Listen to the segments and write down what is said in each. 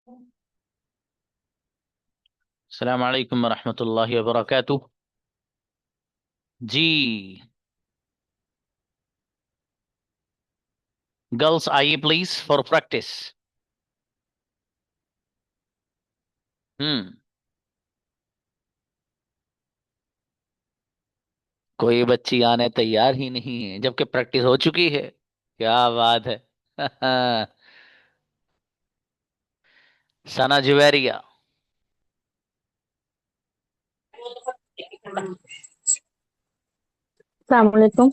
अस्सलाम वालेकुम वरहमतुल्लाहि वबरकातुह। जी। गर्ल्स आइए प्लीज फॉर प्रैक्टिस। हम्म। कोई बच्ची आने तैयार ही नहीं है जबकि प्रैक्टिस हो चुकी है। क्या बात है। सना जुवेरिया। अस्सलाम वालेकुम।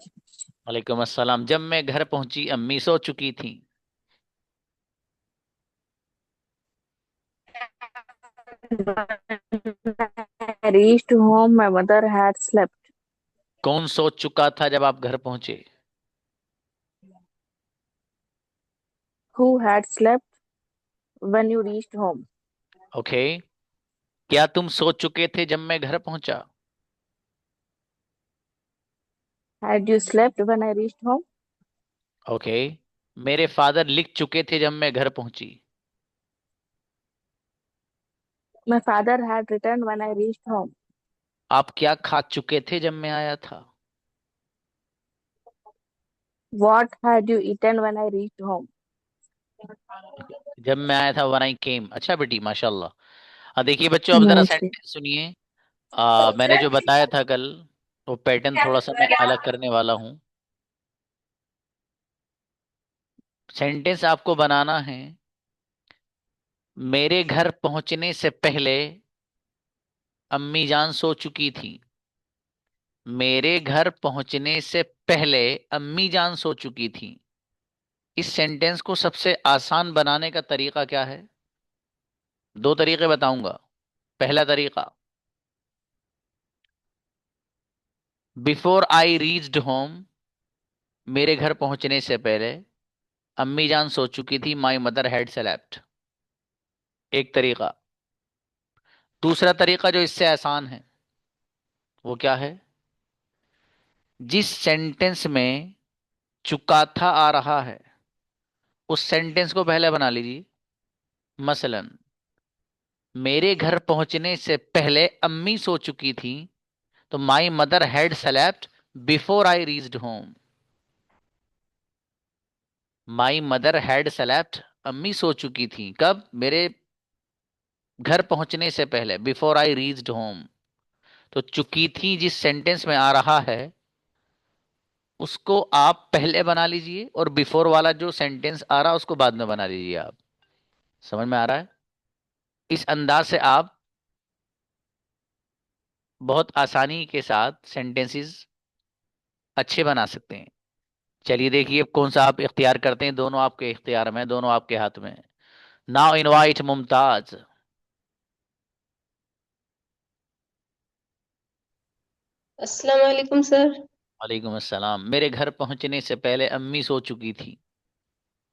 वालेकुम अस्सलाम। जब मैं घर पहुंची अम्मी सो चुकी थी। I reached home, my mother had slept. कौन सो चुका था जब आप घर पहुंचे? Who had slept when you reached home? Okay. क्या तुम सो चुके थे जब मैं घर पहुंचा? Had you slept when I reached home? Okay. मेरे फादर लिख चुके थे जब मैं घर पहुंची। My father had returned when I reached home. आप क्या खा चुके थे जब मैं आया था? What had you eaten when I reached home? जब मैं आया था वन आई केम। अच्छा बेटी माशाल्लाह। देखिए बच्चों अब जरा Nicely. सेंटेंस सुनिए। मैंने जो बताया था कल वो पैटर्न थोड़ा सा मैं अलग करने वाला हूँ। सेंटेंस आपको बनाना है। मेरे घर पहुंचने से पहले अम्मी जान सो चुकी थी। मेरे घर पहुंचने से पहले अम्मी जान सो चुकी थी। इस सेंटेंस को सबसे आसान बनाने का तरीका क्या है? दो तरीके बताऊंगा। पहला तरीका, बिफोर आई रीच्ड होम, मेरे घर पहुंचने से पहले अम्मी जान सो चुकी थी, माई मदर हैड स्लेप्ट। एक तरीका। दूसरा तरीका जो इससे आसान है वो क्या है? जिस सेंटेंस में चुका था आ रहा है उस सेंटेंस को पहले बना लीजिए। मसलन, मेरे घर पहुंचने से पहले अम्मी सो चुकी थी, तो my mother had slept before I reached home. My mother had slept, अम्मी सो चुकी थी कब? मेरे घर पहुंचने से पहले, बिफोर आई रीच्ड होम। तो चुकी थी जिस सेंटेंस में आ रहा है उसको आप पहले बना लीजिए और बिफोर वाला जो सेंटेंस आ रहा है उसको बाद में बना लीजिए आप। समझ में आ रहा है? इस अंदाज से आप बहुत आसानी के साथ सेंटेंसेस अच्छे बना सकते हैं। चलिए देखिए अब कौन सा आप इख्तियार करते हैं। दोनों आपके इख्तियार में, दोनों आपके हाथ में। Now invite Mumtaz. अस्सलाम वालेकुम सर। वालेकुम अस्सलाम। मेरे घर पहुंचने से पहले अम्मी सो चुकी थी।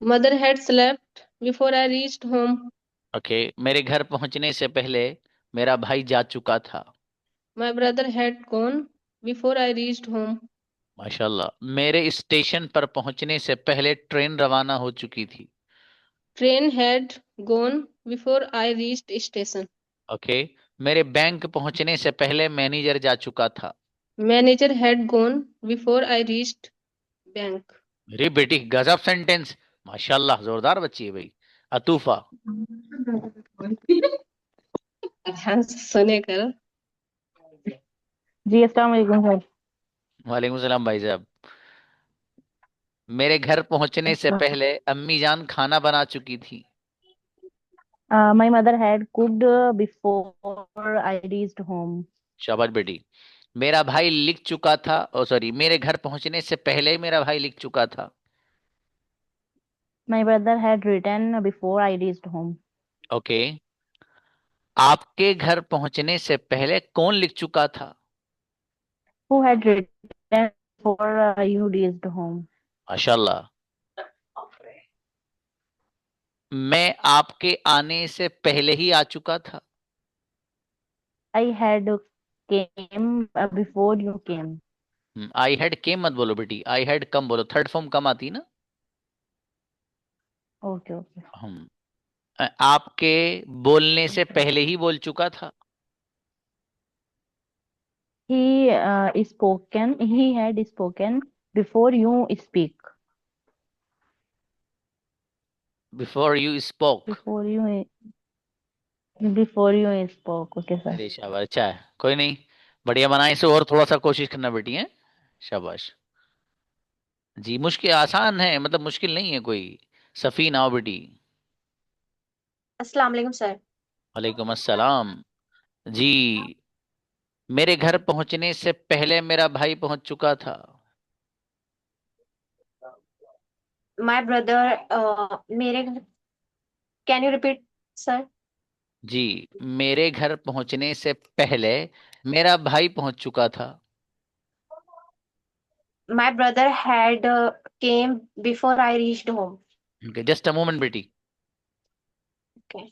Mother had slept before I reached home. Okay. मेरे घर पहुंचने से पहले मेरा भाई जा चुका था। My brother had gone before I reached home. माशाल्लाह। मेरे स्टेशन पर पहुंचने से पहले ट्रेन रवाना हो चुकी थी। Train had gone before I reached station. Okay. मेरे बैंक पहुंचने से पहले मैनेजर जा चुका था। Manager had gone before I reached bank. मेरी बेटी गजब सेंटेंस। माशाल्लाह जोरदार बच्ची है भाई। अतूफा। हाँ सुने कर। जी अस्सलाम वालेकुम सर। वालेकुम सलाम भाई साहब। मेरे घर पहुंचने से अच्छा। पहले अम्मी जान खाना बना चुकी थी। My mother had cooked before I reached home. शाबाश बेटी। मेरा भाई लिख चुका था, ओ सॉरी, मेरे घर पहुंचने से पहले ही मेरा भाई लिख चुका था। My brother had written before I reached home. Okay. आपके घर पहुंचने से पहले कौन लिख चुका था? Who had written before you reached home? माशाल्लाह। मैं आपके आने से पहले ही आ चुका था। I had came before you came. I had केम मत बोलो बेटी, आई हैड कम बोलो। थर्ड फॉर्म कम आती है ना। Okay, okay. हम आपके बोलने से पहले ही बोल चुका था। He had spoken before you speak. Before you spoke. Before you before you spoke. Okay, sir. अरे शाबाश, अच्छा है, कोई नहीं, बढ़िया बना। इसे और थोड़ा सा कोशिश करना बेटी है। शाबाश। जी, मुश्किल आसान है, मतलब मुश्किल नहीं है कोई। सफी नाओ बेटी। अस्सलाम वालेकुम सर। वालेकुम अस्सलाम। जी, मेरे घर पहुंचने से पहले मेरा भाई पहुंच चुका था। माय ब्रदर मेरे घर, कैन यू रिपीट सर? जी, मेरे घर पहुंचने से पहले मेरा भाई पहुंच चुका था। My brother had came before I reached home. Just a moment बेटी। ओके।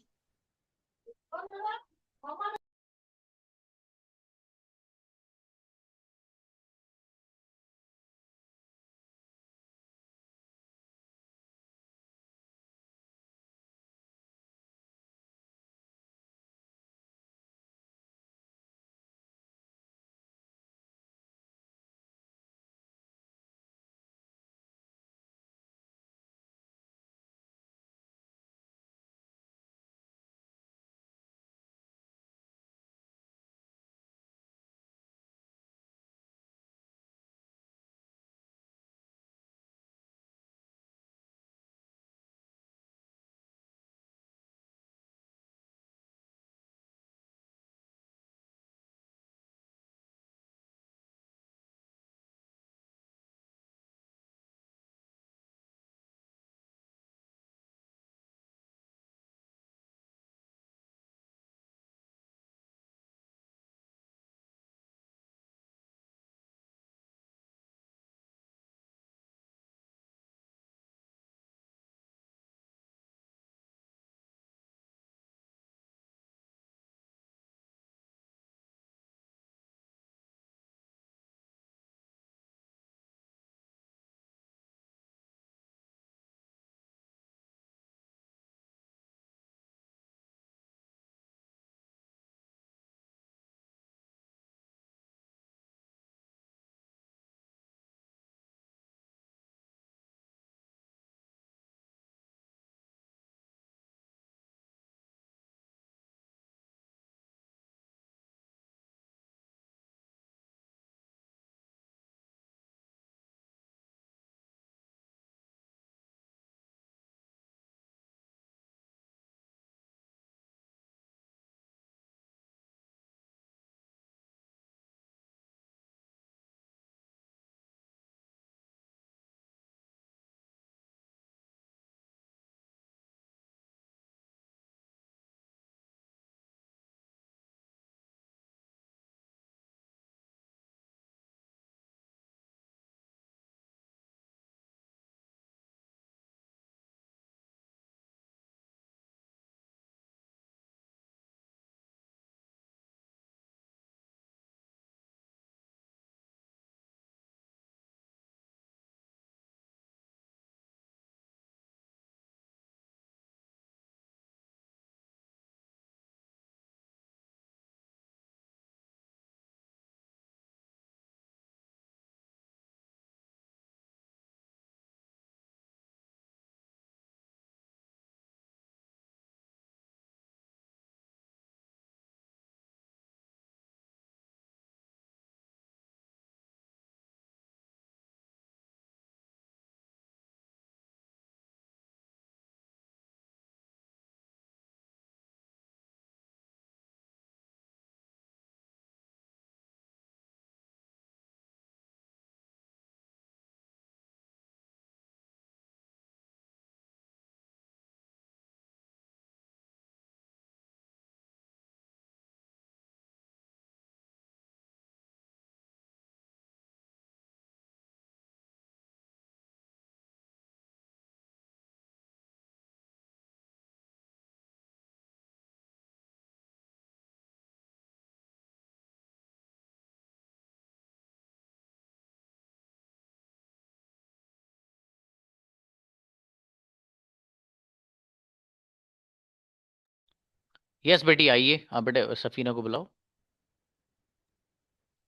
यस बेटी आइए, आप बेटे सफीना को बुलाओ।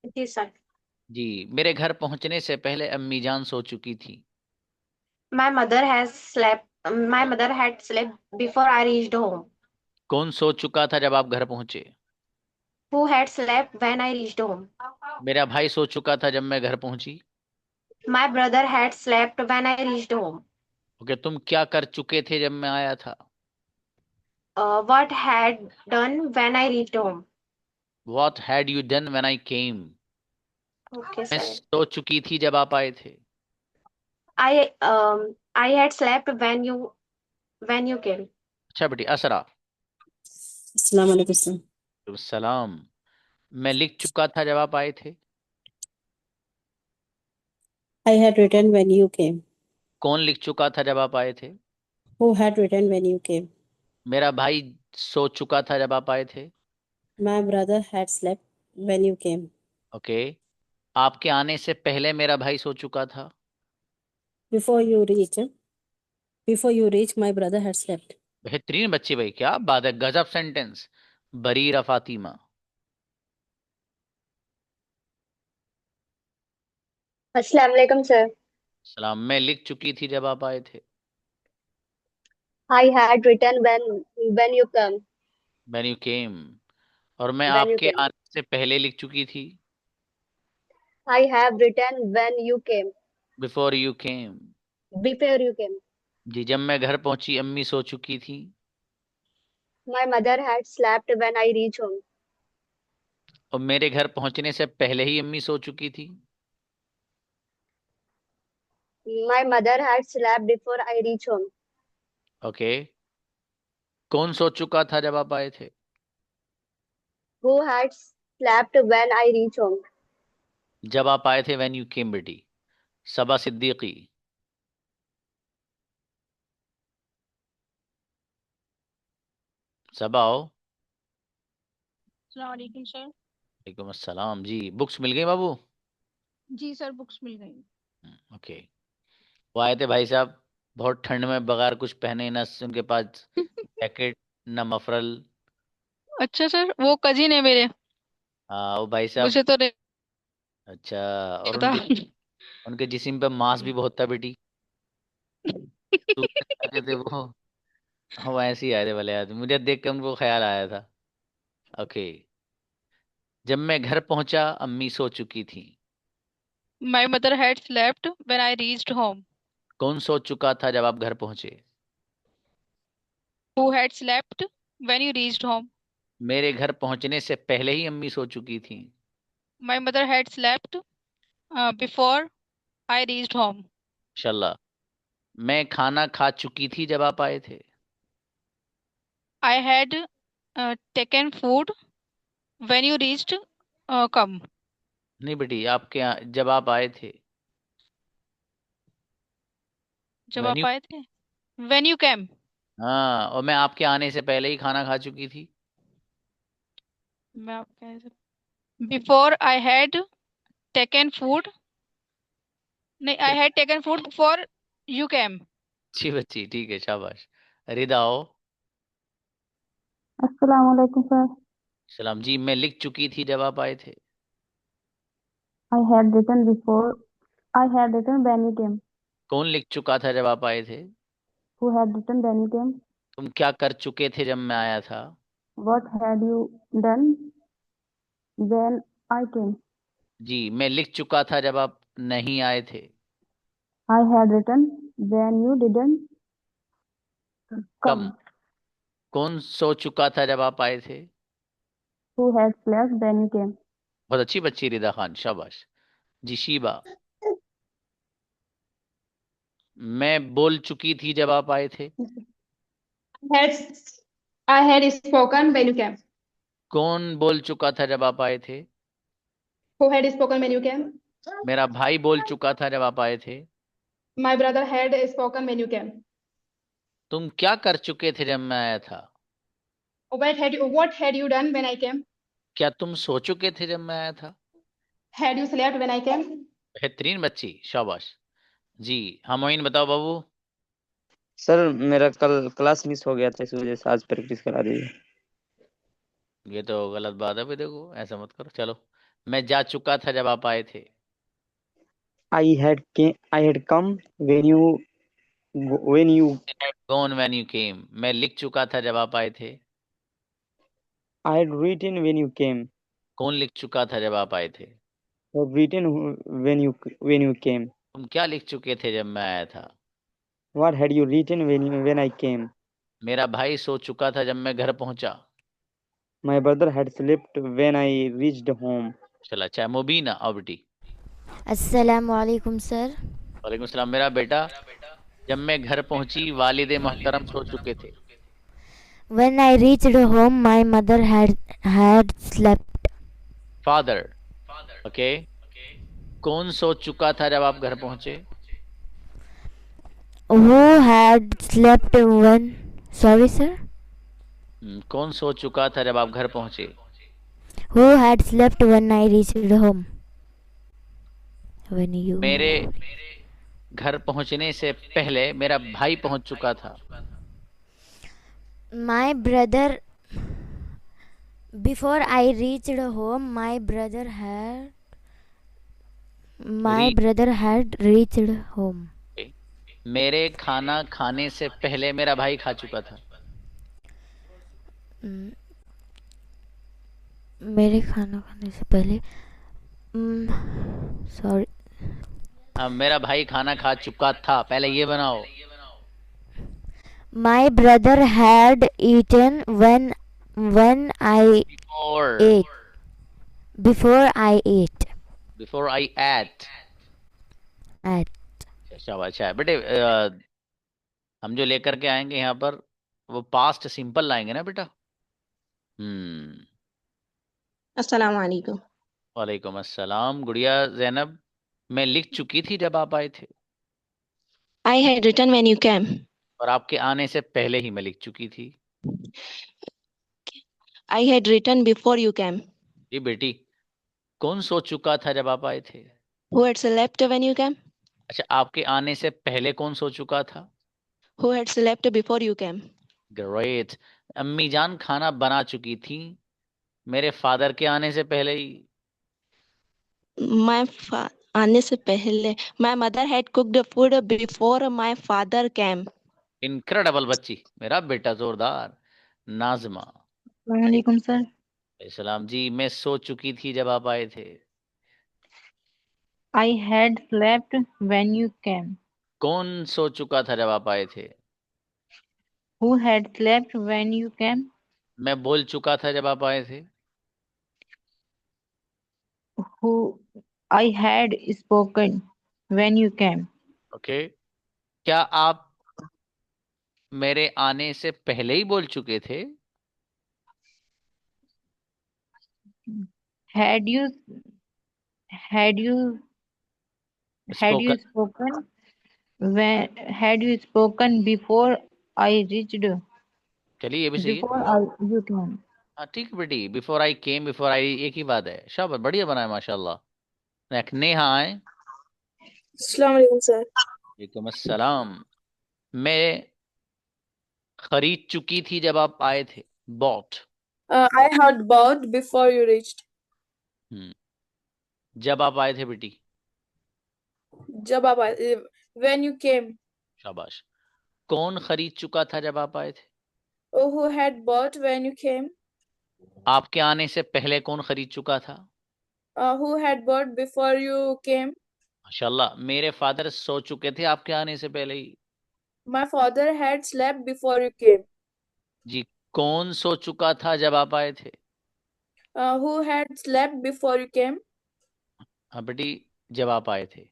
जी सर। जी, मेरे घर पहुंचने से पहले अम्मी जान सो चुकी थी। My mother had slept before I reached home. कौन सो चुका था जब आप घर पहुंचे? Who had slept when I reached home? मेरा भाई सो चुका था जब मैं घर पहुंची। My brother had slept when I reached home. Okay, तुम क्या कर चुके थे जब मैं आया था? What had done when I reached home? What had you done when I came? Okay, मैं sir. सो चुकी थी जब आप आए थे। I had slept when you came. अच्छा बेटी, असरा। अस्सलाम वालेकुम सर। सलाम। मैं लिख चुका था जब आप आए थे। I had written when you came. कौन लिख चुका था जब आप आए थे? Who had written when you came? मेरा भाई सो चुका था जब आप आए थे। My brother had slept when you came. Okay, आपके आने से पहले मेरा भाई सो चुका था। Before you reached, my brother had slept. बेहतरीन बच्चे भाई, क्या बात है, गजब सेंटेंस। बरीरा फातिमा। अस्सलाम वालेकुम सर। सलाम। मैं लिख चुकी थी जब आप आए थे। I had written when you come when you came. और मैं when you आपके came. आने से पहले लिख चुकी थी। I have written when you came before you came. before you came. जी, जब मैं घर पहुंची अम्मी सो चुकी थी। My mother had slept when I reached home. और मेरे घर पहुंचने से पहले ही अम्मी सो चुकी थी। My mother had slept before I reached home. Okay, कौन सो चुका था जब आप आए थे? Who had slept when I reached home? जब आप आए थे व्हेन यू केम बेटी। सबा सिद्दीकी। सबा आओ। अस्सलाम वालेकुम सर। वालेकुम अस्सलाम जी। बुक्स मिल गई बाबू? जी सर, बुक्स मिल गई। ओके। वो आए थे भाई साहब, बहुत ठंड में बगैर कुछ पहने, न उनके पास जैकेट न मफरल। अच्छा सर, वो कजिन है मेरे, हाँ वो भाई साहब। मुझे तो नहीं अच्छा। और पता। उनके उनके जिस्म पे मांस भी बहुत था बेटी। सूखने लगे थे वो ऐसे ही आए थे भले आदमी, मुझे देख के उनको ख्याल आया था। ओके, जब मैं घर पहुंचा अम्मी सो चुकी थी। My mother had slept when I reached home. कौन सो चुका था जब आप घर पहुंचे? Who had slept when you reached home. मेरे घर पहुंचने से पहले ही अम्मी सो चुकी थी। My mother had slept before I reached home. माशाल्लाह। मैं खाना खा चुकी थी जब आप आए थे। I had taken food when you reached come. नहीं बेटी, जब आप आए थे। जब वेन्यू। आप आए थे, व्हेन यू केम। हाँ, और मैं आपके आने से पहले ही खाना खा चुकी थी। मैं आपके before I had taken food, नहीं, I had taken food before you came. अच्छी बच्ची, ठीक है, शाबाश। रिदा आओ। अस्सलाम वालेकुम सर। सलाम जी। मैं लिख चुकी थी जब आप आए थे। I had written before. I had written when you came. कौन लिख चुका था जब आप आए थे? Who had written when you came? तुम क्या कर चुके थे जब मैं आया था? What had you done when I came? जी, मैं लिख चुका था जब आप नहीं आए थे। I had written when you didn't come. come. कौन सो चुका था जब आप आए थे? Who had slept when you came? बहुत अच्छी बच्ची रिदा खान, शाबाश। जी शीबा। मैं बोल चुकी थी जब आप आए थे। had I had spoken when you came. कौन बोल चुका था जब आप आए थे? Who had spoken when you came? मेरा भाई बोल चुका था जब आप आए थे। My brother had spoken when you came. तुम क्या कर चुके थे जब मैं आया था? What had you done when I came? क्या तुम सो चुके थे जब मैं आया था? Had you slept when I came? बेहतरीन बच्ची, शाबाश। जी, हाँ मोइन बताओ बाबू। सर मेरा कल क्लास मिस हो गया था, इस वजह से आज प्रैक्टिस करा दीजिए। ये तो गलत बात है भाई, देखो ऐसा मत करो। चलो, मैं जा चुका था जब आप आए थे। I had come when you Had gone when you came। मैं लिख चुका था जब आप आए थे। I had written when you came. कौन लिख चुका था जब आप आए थे? I had written when you came. तुम क्या लिख चुके थे जब मैं आया था? What had you written when I came? मेरा भाई सो चुका था जब मैं घर पहुंचा। My brother had slept when I reached home. चला, अच्छा मुबीना और बेटी। अस्सलामुअलैकुम सर। वालेकुम सलाम मेरा बेटा। जब मैं घर पहुंची वालिद मोहतरम सो चुके थे। When I reached home, my mother had slept. Father, okay. कौन सो चुका था जब आप घर पहुंचे? Who had slept when? Sorry, sir. कौन सो चुका था जब आप घर पहुंचे? Who had slept when I reached home? When you. मेरे घर पहुंचने से पहले मेरा भाई पहुंच चुका था। My brother. Before I reached home, my brother had. My Reach. brother had reached home. मेरे खाना खाने से पहले मेरा भाई खा चुका था। मेरे खाना खाने से पहले। सॉरी। हाँ, मेरा भाई खाना खा चुका था, पहले ये बनाओ। My brother had eaten when I Before ate. Before I ate. Before I ate। At. शाबाश है बेटे। हम जो लेकर के आएंगे यहाँ पर वो पास्ट सिंपल लाएंगे ना बेटा। अस्सलाम वालेकुम। वालेकुम अस्सलाम गुड़िया जैनब। मैं लिख चुकी थी जब आप आए थे। I had written when you came. और आपके आने से पहले ही मैं लिख चुकी थी। I had written before you came. जी बेटी, कौन सो चुका था जब आप आए थे? Who had slept when you came? अच्छा, आपके आने से पहले कौन सो चुका था? Who had slept before you came? Great. अम्मी जान खाना बना चुकी थी मेरे फादर के आने से पहले ही। आने से पहले My mother had cooked food before my father came. Incredible बच्ची, मेरा बेटा जोरदार। नाजमा। वालेकुम सर। सलाम जी। मैं सो चुकी थी जब आप आए थे। I had slept when you came. कौन सो चुका था जब आप आए थे? Who had slept when you came? मैं बोल चुका था जब आप आए थे। Who I had spoken when you came. Okay. क्या आप मेरे आने से पहले ही बोल चुके थे? Had you spoken had you spoken before I reached? चलिए ये भी सही है। You came. हाँ ठीक है बेटी। Before I came, before I एक ही बात है। शाबाश, बढ़िया बनाया माशाल्लाह। नेक्स्ट नेहा आए। अस्सलाम वालेकुम सर। वालेकुम अस्सलाम। मैं खरीद चुकी थी जब आप आए थे। Bot. I had bought before you reached. जब आप आए थे बेटी। जब आप आए, when you came. शाबाश। कौन खरीद चुका था जब आप आए थे? Oh, who had bought when you came? आपके आने से पहले कौन खरीद चुका था? Who had bought before you came? माशाल्लाह, मेरे फादर सो चुके थे आपके आने से पहले ही। My father had slept before you came. जी, कौन सो चुका था जब आप आए थे? Who had slept before you came? हाँ बेटी, जब आप आए थे।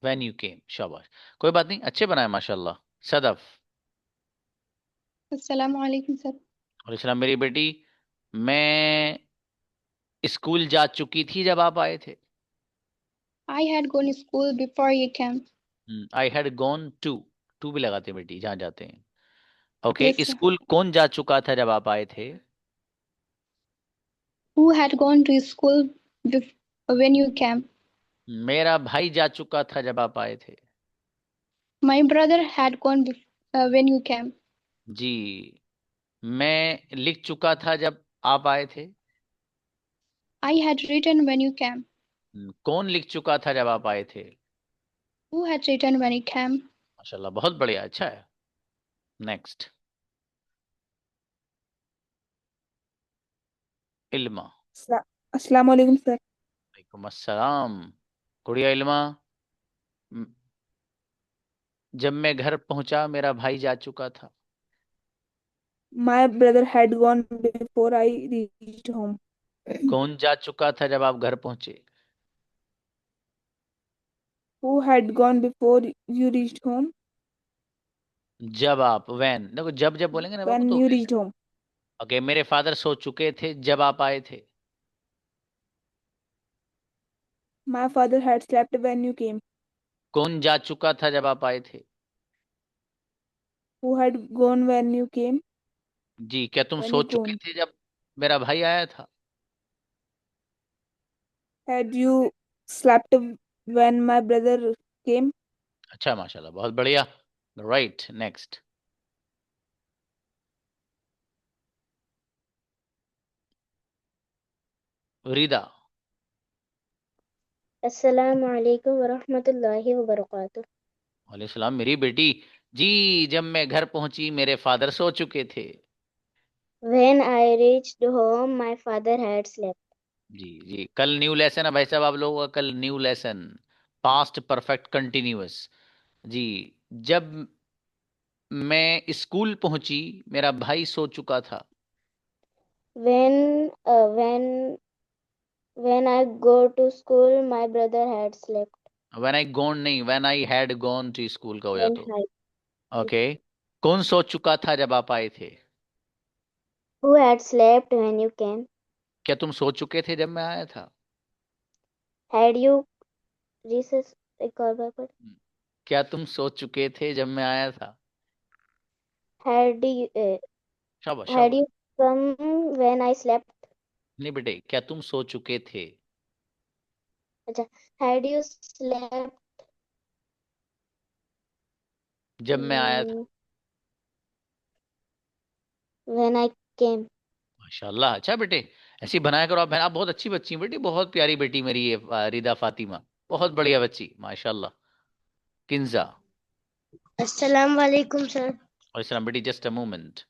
When you came। शाबाश, कोई बात नहीं, अच्छे बनाए माशाल्लाह। सदफ। अस्सलाम वालेकुम सर। और इस्लाम मेरी बेटी, मैं स्कूल जा चुकी थी जब आप आए थे। I had gone to school before you came. I had gone to भी लगाते हैं बेटी जहाँ जाते हैं। ओके। Yes, sir. स्कूल कौन जा चुका था जब आप आए थे? Who had gone to school when you came? मेरा भाई जा चुका था जब आप आए थे। My brother had gone when you came. जी, मैं लिख चुका था जब आप आए थे। I had written when you came. कौन लिख चुका था जब आप आए थे। Who had written when you came? माशाल्लाह, बहुत बढ़िया, अच्छा है। नेक्स्ट, इल्मा। अस्सलाम वालेकुम सर। वालेकुम अस्सलाम। गुड़िया इल्मा, म- जब मैं घर पहुंचा मेरा भाई जा चुका था। My brother had gone before I reached home. कौन जा चुका था जब आप घर पहुंचे। Who had gone before you reached home? जब आप, वैन, देखो जब जब बोलेंगे ना बाबू When तो you when। reached home. Okay, मेरे फादर सो चुके थे जब आप आए थे। My father had slept when you came. कौन जा चुका था जब आप आए थे। Who had gone when you came? जी, क्या तुम When सो you चुके gone? थे जब मेरा भाई आया था। Had you slept when my brother came? अच्छा, माशाल्लाह, बहुत बढ़िया। Right, next, Rida. Assalamu alaikum wa rahmatullahi wa barakatuh. वालेकुम सलाम मेरी बेटी। जी, जब मैं घर पहुंची मेरे फादर सो चुके थे। When I reached home, my father had slept. जी जी, कल न्यू लेसन है भाई साहब, आप लोगों का कल new lesson, past perfect continuous. जी, जब मैं स्कूल पहुंची मेरा भाई सो चुका था। When when I go to school, my brother had slept. When I gone नहीं, when I had gone to school का हो या When तो। I ओके, कौन सो चुका था जब आप आए थे। who had slept when you came? क्या तुम सो चुके थे जब मैं आया था। Had you recess एक और बार पढ़। क्या तुम सो चुके थे जब मैं आया था। Had you शाबाश had शाबाश। you come when I slept? नहीं बेटे, क्या तुम सो चुके थे। अच्छा, had you slept जब मैं आया था। when I came? माशाल्लाह, अच्छा बेटे, ऐसी बनाया करो आप बहन, आप बहुत अच्छी बच्ची हैं बेटी, बहुत प्यारी बेटी मेरी ये रिदा फातिमा, बहुत बढ़िया बच्ची माशाल्लाह। किंजा। अस्सलाम वालेकुम सर। और इस्लाम बेटी, just a moment.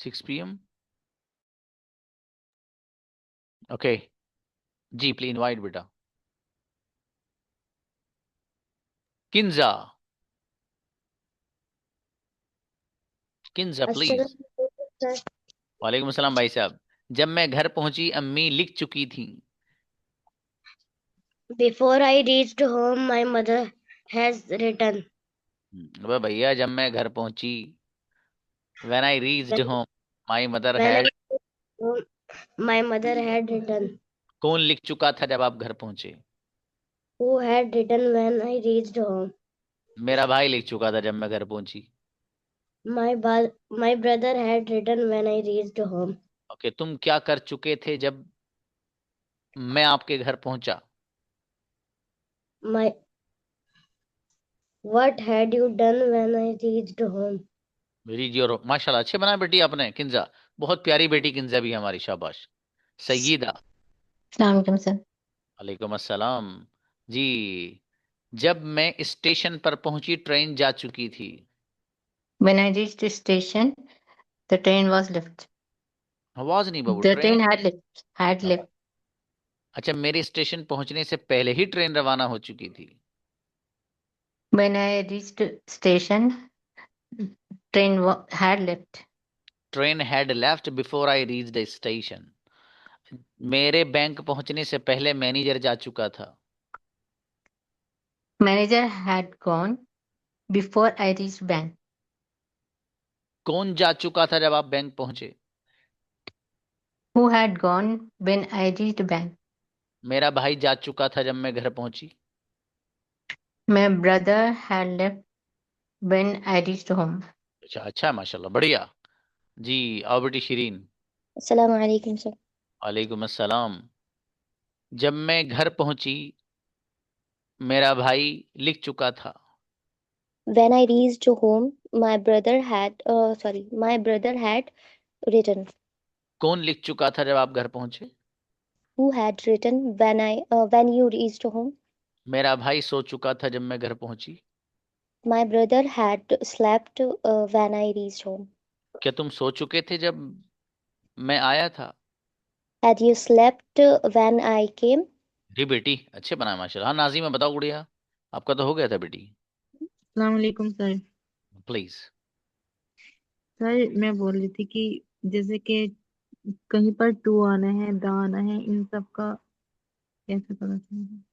6 p.m. Okay जी, प्लीज इनवाइट बेटा। किंजा, किंजा प्लीज। Sir, वालेकुम अस्सलाम भाई साहब। जब मैं घर पहुंची अम्मी लिख चुकी थी। before I reached home, my mother has written. अबे भैया, जब मैं घर पहुंची, when I reached When, home my mother when I had. reached home, my mother had written. कौन लिख चुका था जब आप घर पहुंचे? Who had written when I reached home? मेरा भाई लिख चुका था जब मैं घर पहुंची। My brother had written when I reached home. Okay, तुम क्या कर चुके थे जब मैं आपके घर पहुंचा? My What had you done when I reached home? Read your, माशाल्लाह अच्छे बनाए बेटी आपने। किंजा बहुत प्यारी बेटी, किंजा भी हमारी, शाबाश। सईदा। अस्सलाम वालेकुम सर। वालेकुम अस्सलाम जी। जब मैं स्टेशन पर पहुंची ट्रेन जा चुकी थी। When I reached the station, the train was left. आवाज नहीं बाबू, The train. train had left. Had left. अच्छा, मेरे स्टेशन पहुंचने से पहले ही ट्रेन रवाना हो चुकी थी। When I reached station, had left. Train had left before I reach the station. मेरे बैंक पहुंचने से पहले मैनेजर जा चुका था। Manager had gone before I reached bank. कौन जा चुका था जब आप बैंक पहुंचे? Who had gone when I reached bank? मेरा भाई जा चुका था जब मैं घर पहुंची। My brother had left when I reached home. अच्छा अच्छा, माशाल्लाह, बढ़िया जी। आओ बेटी शिरीन। Assalamu alaikum, sir. वालेकुम अस्सलाम। जब मैं घर पहुंची मेरा भाई लिख चुका था। When I reached home, my brother had written. कौन लिख चुका था जब आप घर पहुंचे? Who had written when you reached home? मेरा भाई सो चुका था जब मैं घर पहुंची। My brother had slept when I reached home. क्या तुम सो चुके थे जब मैं आया था? Had you slept when I came? जी बेटी, अच्छे बनाए माशाल्लाह। हाँ नाज़िमा बताओ गुड़िया, आपका तो हो गया था बेटी। अस्सलाम वालेकुम सर। प्लीज। सर मैं बोल रही थी कि जैसे कि कहीं पर टू आना है, द आना है, इन सब का कैसे पता चलेगा?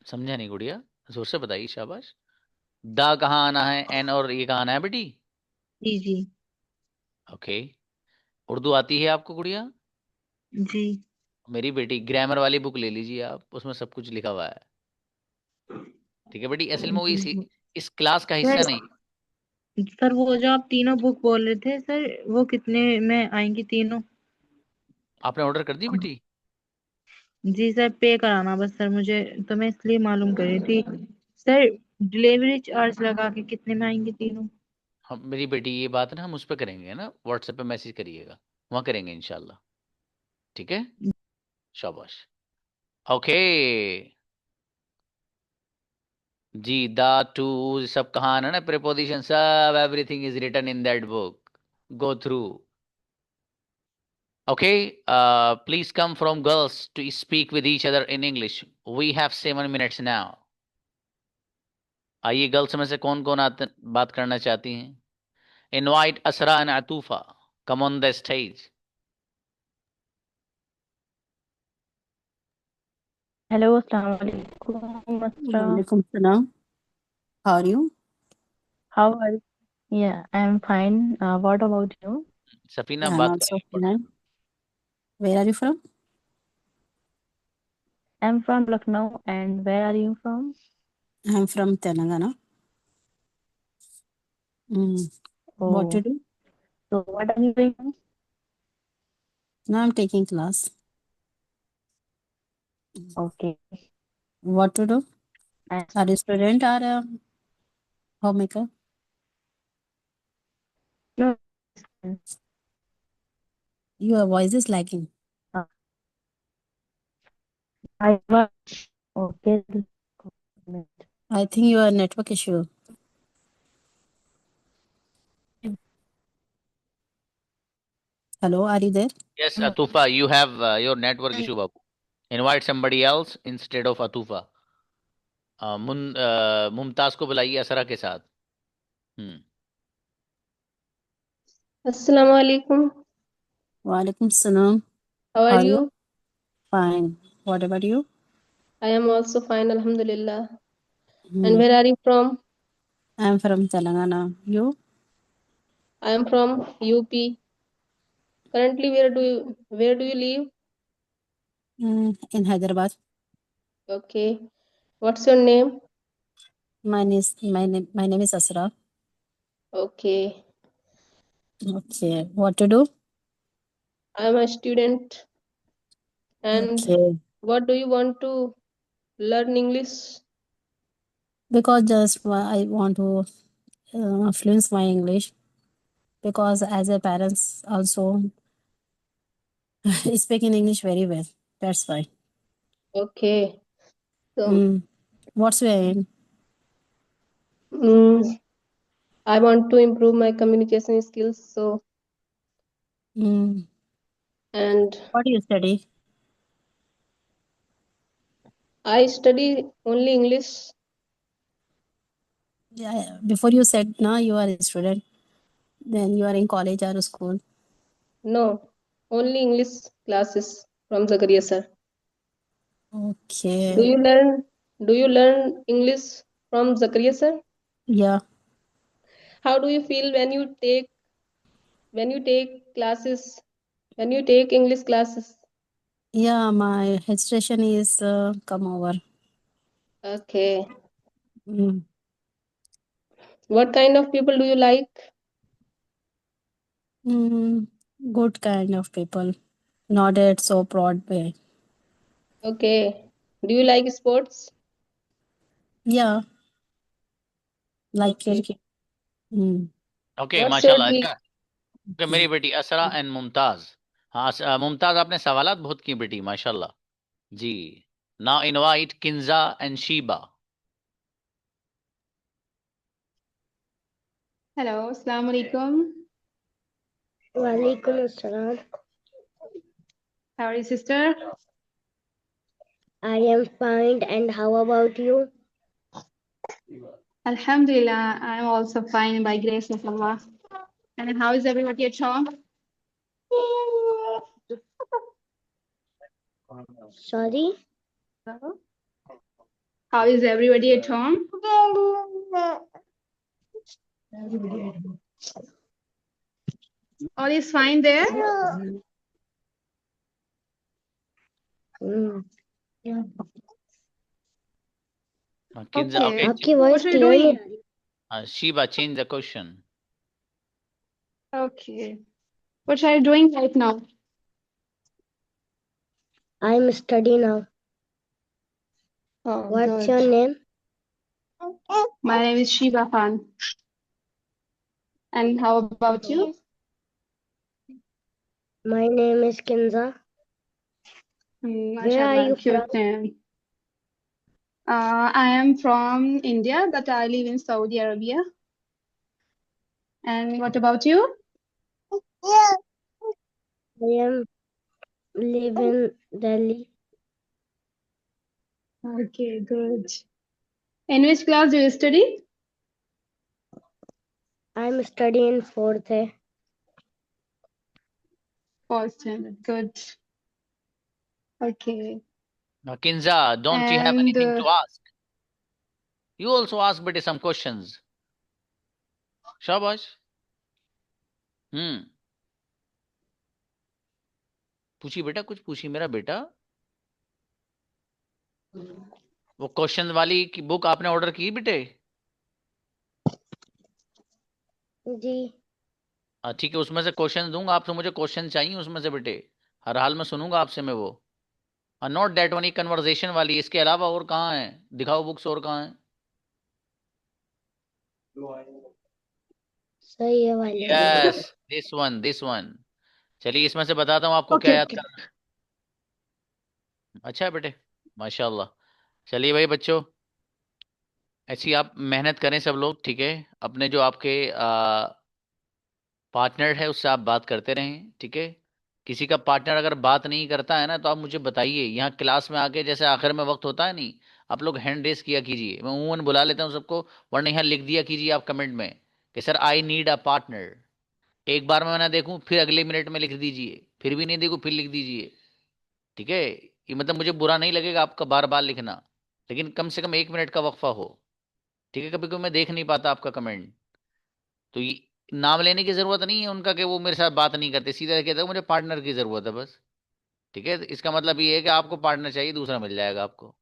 समझा नहीं गुड़िया, जोर से बताइए, शाबाश। दा कहाँ आना है, एन और ये कहाँ आना है बेटी? जी जी ओके। उर्दू आती है आपको गुड़िया? जी। मेरी बेटी ग्रामर वाली बुक ले लीजिए आप, उसमें सब कुछ लिखा हुआ है। ठीक है बेटी, असल में वो जी जी। इस क्लास का हिस्सा सर नहीं। सर वो जो आप तीनों बुक बोल रहे थे सर, वो कितने में आएंगी तीनों? आपने ऑर्डर कर दी बेटी? जी सर, पे कराना बस सर मुझे, तो मैं इसलिए मालूम कर रही थी सर। डिलीवरी चार्ज लगा के कितने में आएंगी तीनों? हम, मेरी बेटी ये बात ना हम उस पर करेंगे ना, व्हाट्सएप पे मैसेज करिएगा, वहाँ करेंगे इंशाल्लाह। ठीक है, शाबाश। Okay ji. द टू सब कहाँ आना ना, प्रीपोजिशन सब, everything is written in that book, go through. Okay, please come from girls to speak with each other in English. We have 7 minutes now. आइए, गर्ल्स में से कौन कौन बात करना चाहती हैं? Invite Asra and Atufa, come on the stage. Hello, अस्सलाम वालेकुम Asra. Walaikum salam. How are you? How are you? Yeah I am fine. What about you? Safina I'm बात also करेंगे पढ़। fine. Where are you from? I am from Lucknow and where are you from? I'm from Telangana. What to oh, do? So what are you doing? Now I'm taking class. Okay. What to do? Are you a student or a homemaker? Your voice is lagging. I okay. I think you are network issue. Hello, are you there? Yes, Atufa, you have your network issue, Babu. Invite somebody else instead of Atufa. Mumtaz को बुलाइए असरा के साथ. Assalamu alaikum. Walaikum salam. How are you? Fine. What about you? I am also fine, alhamdulillah. Hmm. And where are you from? I am from Telangana. You? I am from UP. Currently, where do you live? In Hyderabad. Okay. What's your name? My name is Asra. Okay. Okay. What to do? I am a student. And Okay. what do you want to learn English? Because just I want to fluence my English. Because as a parents also speaking English very well. That's why. Okay. So, What's your aim? I want to improve my communication skills. So, and What do you study? I study only English. Yeah. Before you said no, you are a student. Then you are in college or school. No, only English classes from Zakaria sir. Okay. Do you learn English from Zakaria sir? Yeah. How do you feel when you take classes, when you take English classes? Yeah, my hesitation is come over. Okay. What kind of people do you like? Good kind of people, not at so broad way. Okay. Do you like sports? Yeah, like Okay. cricket. Okay, What's your माशाल्लाह. dream? अच्छा, मेरी बेटी असरा and Mumtaz. हाँ, मुमताज आपने सवालात बहुत की बेटी, माशाल्लाह जी. Now invite Kinza and Sheeba. Hello, Assalamu alaikum. Walaikum assalam. How are you, sister? I am fine, and how about you? Alhamdulillah, I am also fine by grace of Allah. And how is everybody at home? Sorry? How is everybody at home? All is fine there? Kinza, okay. आपकी What voice are you clear doing? नहीं आ रही. Shiba, change the question. Okay. What are you doing right now? I am studying now. Oh, What's good. your name? My name is Shiba Khan. And how about you? My name is Kinza. Where are you Cute from? name. I am from India, but I live in Saudi Arabia. And what about you? I am live in Delhi. Okay, good. In which class do you study? I'm studying fourth. Fourth standard. Good. Okay. Now, Kinza, don't you have anything to ask? You also ask बेटे some questions. शाबाश. पूछी बेटा, कुछ पूछी मेरा बेटा. वो question वाली की बुक आपने ऑर्डर की बेटे? जी. ठीक है, उसमें से क्वेश्चन दूंगा आपसे. मुझे क्वेश्चन चाहिए उसमें से बेटे. हर हाल में सुनूंगा आपसे मैं वो. नॉट दैट वन, कन्वर्सेशन वाली. इसके अलावा और कहाँ है? दिखाओ बुक्स और कहाँ है. सही है वाले. Yes, this one. चलिए इसमें से बताता हूँ आपको क्या याद करना है. अच्छा है बेटे, माशाल्लाह. चलिए भाई बच्चों, ऐसी आप मेहनत करें सब लोग, ठीक है. अपने जो आपके पार्टनर है उससे आप बात करते रहें, ठीक है। किसी का पार्टनर अगर बात नहीं करता है ना तो आप मुझे बताइए, यहाँ क्लास में आके जैसे आखिर में वक्त होता है नहीं, आप लोग हैंड रेस किया कीजिए, मैं उमूमन बुला लेता हूँ सबको, वरना यहाँ लिख दिया कीजिए आप कमेंट में कि sir I need a partner. एक बार में मैं ना देखूं फिर अगले मिनट में लिख दीजिए, फिर भी नहीं देखूं फिर लिख दीजिए, ठीक है। ये मतलब मुझे बुरा नहीं लगेगा आपका बार बार लिखना, लेकिन कम से कम 1 मिनट का वक्फा हो, ठीक है। कभी कभी मैं देख नहीं पाता आपका कमेंट, तो ये नाम लेने की जरूरत नहीं है उनका कि वो मेरे साथ बात नहीं करते, सीधा कहते हैं मुझे पार्टनर की जरूरत है बस, ठीक है। तो इसका मतलब ये है कि आपको पार्टनर चाहिए, दूसरा मिल जाएगा आपको,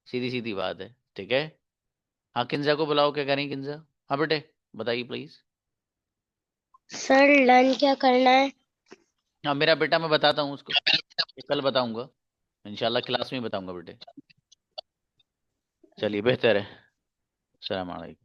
सीधी सीधी बात है, ठीक है। हाँ किंजा को बुलाओ, क्या करें किंजा? हाँ बेटे बताइए प्लीज। सर लर्न क्या करना है? हाँ मेरा बेटा, मैं बताता हूँ उसको, कल बताऊंगा इंशाल्लाह, क्लास में ही बताऊंगा बेटे। चलिए बेहतर है। अस्सलाम वालेकुम।